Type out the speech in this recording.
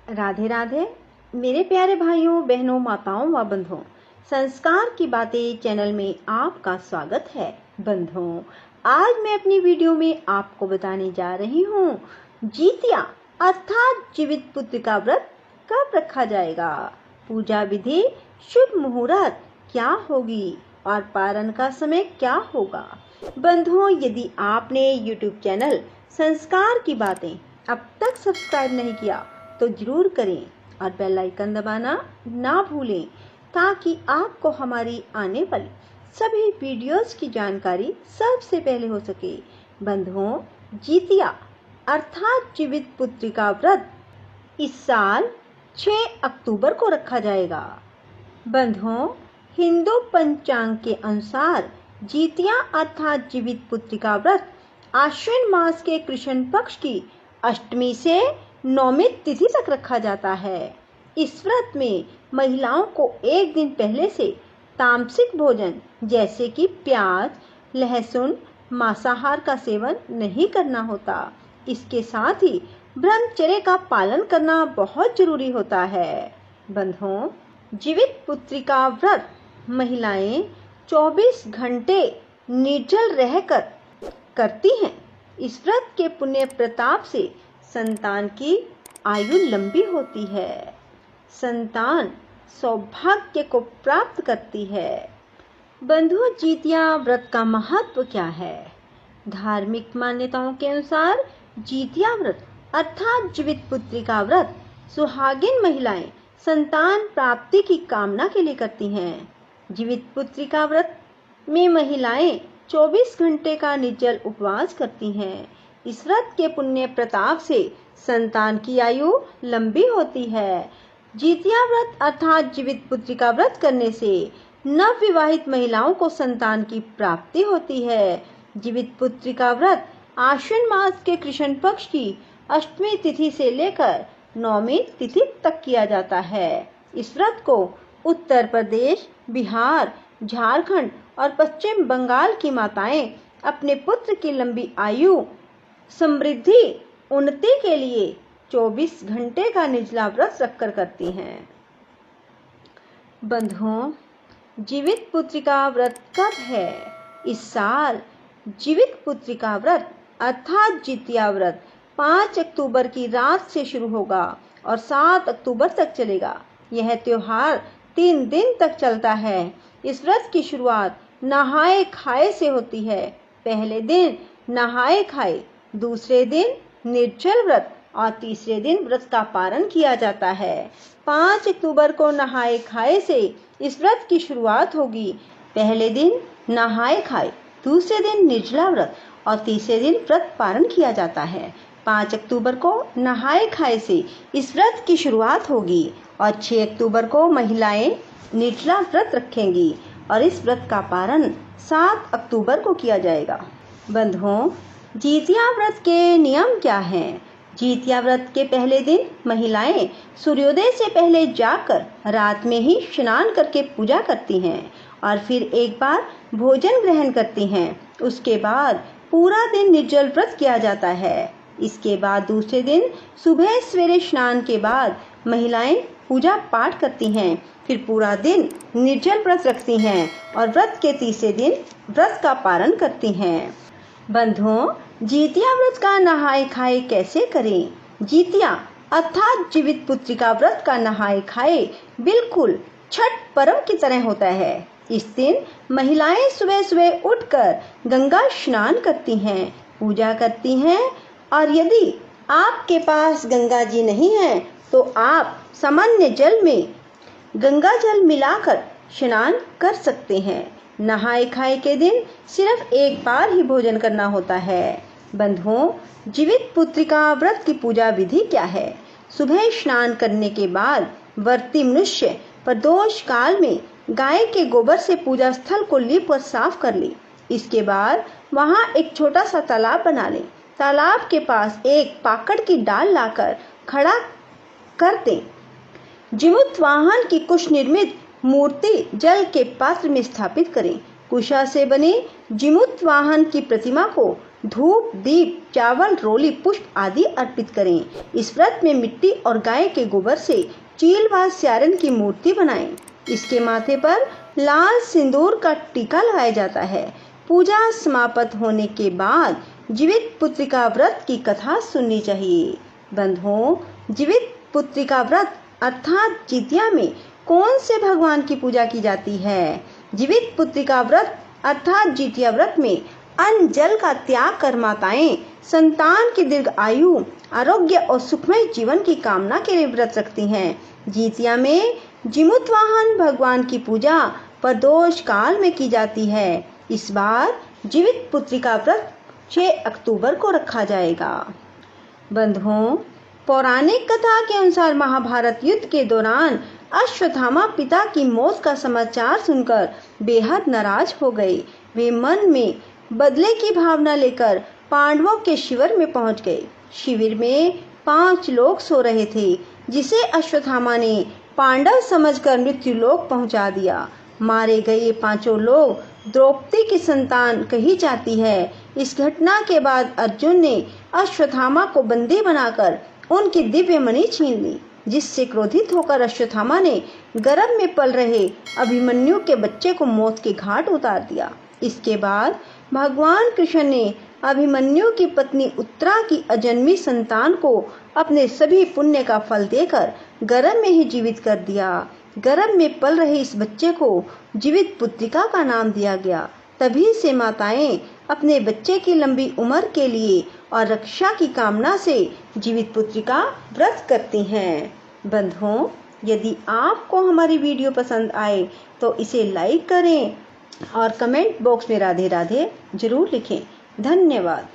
राधे राधे मेरे प्यारे भाइयों बहनों माताओं व बंधुओं, संस्कार की बातें चैनल में आपका स्वागत है। बंधुओं, आज मैं अपनी वीडियो में आपको बताने जा रही हूँ जितिया अर्थात जीवित पुत्र का व्रत कब रखा जाएगा, पूजा विधि, शुभ मुहूर्त क्या होगी और पारण का समय क्या होगा। बंधुओं, यदि आपने YouTube चैनल संस्कार की बातें अब तक सब्सक्राइब नहीं किया तो जरूर करें और बेल आइकन दबाना ना भूलें ताकि आपको हमारी आने वाली सभी वीडियोस की जानकारी सबसे पहले हो सके। बंधुओं, जितिया अर्थात जीवित पुत्री का व्रत इस साल 6 अक्टूबर को रखा जाएगा। बंधुओं, हिंदू पंचांग के अनुसार जितिया अर्थात जीवित पुत्री का व्रत आश्विन मास के कृष्ण पक्ष की अष्टमी से नौमी तिथि तक रखा जाता है। इस व्रत में महिलाओं को एक दिन पहले से तामसिक भोजन जैसे कि प्याज, लहसुन, मांसाहार का सेवन नहीं करना होता। इसके साथ ही ब्रह्मचर्य का पालन करना बहुत जरूरी होता है। बंधुओं, जीवित पुत्री का व्रत महिलाएं 24 घंटे निर्जल रहकर करती हैं। इस व्रत के पुण्य प्रताप से संतान की आयु लंबी होती है, संतान सौभाग्य को प्राप्त करती है। बंधुओं, जितिया व्रत का महत्व क्या है? धार्मिक मान्यताओं के अनुसार जितिया व्रत अर्थात जीवित पुत्री का व्रत सुहागिन महिलाएं संतान प्राप्ति की कामना के लिए करती हैं। जीवित पुत्री का व्रत में महिलाएं 24 घंटे का निर्जल उपवास करती हैं। इस व्रत के पुण्य प्रताप से संतान की आयु लंबी होती है। जितिया व्रत अर्थात जीवित पुत्री का व्रत करने से नवविवाहित महिलाओं को संतान की प्राप्ति होती है। जीवित पुत्री का व्रत आश्विन मास के कृष्ण पक्ष की अष्टमी तिथि से लेकर नौमी तिथि तक किया जाता है। इस व्रत को उत्तर प्रदेश, बिहार, झारखंड और पश्चिम बंगाल की माताएं अपने पुत्र की लंबी आयु, समृद्धि, उन्नति के लिए 24 घंटे का निर्जला व्रत रखकर करती हैं। बंधुओं, जीवित पुत्री का व्रत कब है? इस साल जीवित पुत्री का व्रत अर्थात जितिया व्रत 5 अक्टूबर की रात से शुरू होगा और 7 अक्टूबर तक चलेगा। यह त्योहार 3 दिन तक चलता है। इस व्रत की शुरुआत नहाए खाए से होती है। पहले दिन नहाए खाए, दूसरे दिन निर्जल व्रत और तीसरे दिन व्रत का पारण किया जाता है। 5 अक्टूबर को नहाए खाए से इस व्रत की शुरुआत होगी। पहले दिन नहाए खाए, दूसरे दिन निर्जला व्रत और तीसरे दिन व्रत पारण किया जाता है। 5 अक्टूबर को नहाए खाए से इस व्रत की शुरुआत होगी और 6 अक्टूबर को महिलाएं निर्जला व्रत रखेंगी और इस व्रत का पारण 7 अक्टूबर को किया जाएगा। बंधुओं, जितिया व्रत के नियम क्या हैं? जितिया व्रत के पहले दिन महिलाएं सूर्योदय से पहले जाकर रात में ही स्नान करके पूजा करती हैं और फिर एक बार भोजन ग्रहण करती हैं। उसके बाद पूरा दिन निर्जल व्रत किया जाता है। इसके बाद दूसरे दिन सुबह सवेरे स्नान के बाद महिलाएं पूजा पाठ करती हैं, फिर पूरा दिन निर्जल व्रत रखती हैं और व्रत के तीसरे दिन व्रत का पारण करती हैं। बंधुओं, जितिया व्रत का नहाए खाए कैसे करें? जितिया अर्थात जीवित पुत्री का व्रत का नहाए खाए बिल्कुल छठ पर्व की तरह होता है। इस दिन महिलाएं सुबह सुबह उठकर गंगा स्नान करती हैं, पूजा करती हैं और यदि आपके पास गंगा जी नहीं है तो आप सामान्य जल में गंगा जल मिलाकर स्नान कर सकते हैं। नहाए खाए के दिन सिर्फ एक बार ही भोजन करना होता है। बंधुओं, जीवित पुत्री का व्रत की पूजा विधि क्या है? सुबह स्नान करने के बाद व्रती मनुष्य प्रदोष काल में गाय के गोबर से पूजा स्थल को लीप कर साफ कर ले। इसके बाद वहां एक छोटा सा तालाब बना ले। तालाब के पास एक पाकड़ की डाल लाकर खड़ा कर दें। जीमूत वाहन की कुश निर्मित मूर्ति जल के पात्र में स्थापित करें। कुशा से बने जीमूत वाहन की प्रतिमा को धूप, दीप, चावल, रोली, पुष्प आदि अर्पित करें। इस व्रत में मिट्टी और गाय के गोबर से चील व स्यारन की मूर्ति बनाएं। इसके माथे पर लाल सिंदूर का टीका लगाया जाता है। पूजा समाप्त होने के बाद जीवित पुत्रिका व्रत की कथा सुननी चाहिए। बंधुओं, जीवित पुत्रिका व्रत अर्थात जितिया में कौन से भगवान की पूजा की जाती है? जीवित पुत्रिका व्रत अर्थात जितिया व्रत में अन्न जल का त्याग कर माताएं संतान की दीर्घ आयु, आरोग्य और सुखमय जीवन की कामना के लिए व्रत रखती हैं। जितिया में जिमुत वाहन भगवान की पूजा प्रदोष काल में की जाती है। इस बार जीवित पुत्रिका व्रत 6 अक्टूबर को रखा जाएगा। बंधुओं, पौराणिक कथा के अनुसार महाभारत युद्ध के दौरान अश्वत्थामा पिता की मौत का समाचार सुनकर बेहद नाराज हो गए। वे मन में बदले की भावना लेकर पांडवों के शिविर में पहुंच गए। शिविर में 5 लोग सो रहे थे, जिसे अश्वत्थामा ने पांडव समझकर मृत्यु लोक पहुंचा दिया। मारे गए ये 5 लोग द्रौपदी की संतान कही जाती है। इस घटना के बाद अर्जुन ने अश्वत्थामा को बंदी बनाकर उनकी दिव्य मणि छीन ली, जिससे क्रोधित होकर अश्वत्थामा ने गर्भ में पल रहे अभिमन्यु के बच्चे को मौत के घाट उतार दिया। इसके बाद भगवान कृष्ण ने अभिमन्यु की पत्नी उत्तरा की अजन्मी संतान को अपने सभी पुण्य का फल देकर गर्भ में ही जीवित कर दिया। गर्भ में पल रहे इस बच्चे को जीवित पुत्रिका का नाम दिया गया। तभी से माताएं अपने बच्चे की लंबी उम्र के लिए और रक्षा की कामना से जीवित पुत्रिका व्रत करती हैं। बंधुओं, यदि आपको हमारी वीडियो पसंद आए तो इसे लाइक करें और कमेंट बॉक्स में राधे राधे जरूर लिखें। धन्यवाद।